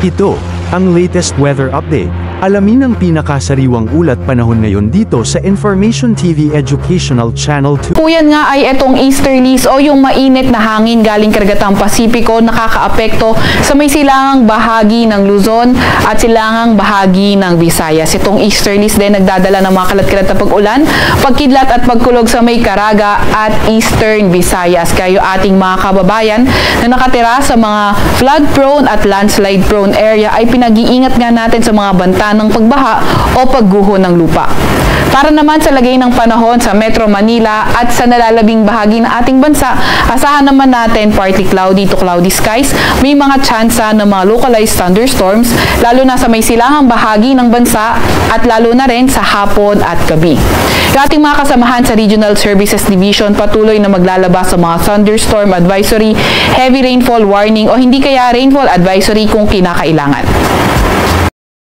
Ito, ang latest weather update. Alamin ang pinakasariwang ulat panahon ngayon dito sa Information TV Educational Channel 2. Po yan nga ay itong easterlies o yung mainit na hangin galing karagatang Pasipiko nakakaapekto sa may silangang bahagi ng Luzon at silangang bahagi ng Visayas. Itong easterlies din nagdadala ng mga kalat-kalat na pag-ulan, pagkidlat at pagkulog sa may Caraga at Eastern Visayas. Kayo ating mga kababayan na nakatira sa mga flood-prone at landslide-prone area ay pinag-iingat nga natin sa mga banta ng pagbaha o pagguho ng lupa. Para naman sa lagay ng panahon sa Metro Manila at sa nalalabing bahagi ng ating bansa, asahan naman natin partly cloudy to cloudy skies, may mga tsansa ng mga localized thunderstorms, lalo na sa may silangang bahagi ng bansa at lalo na rin sa hapon at gabi. Yung ating mga kasamahan sa Regional Services Division patuloy na maglalabas sa mga thunderstorm advisory, heavy rainfall warning o hindi kaya rainfall advisory kung kinakailangan.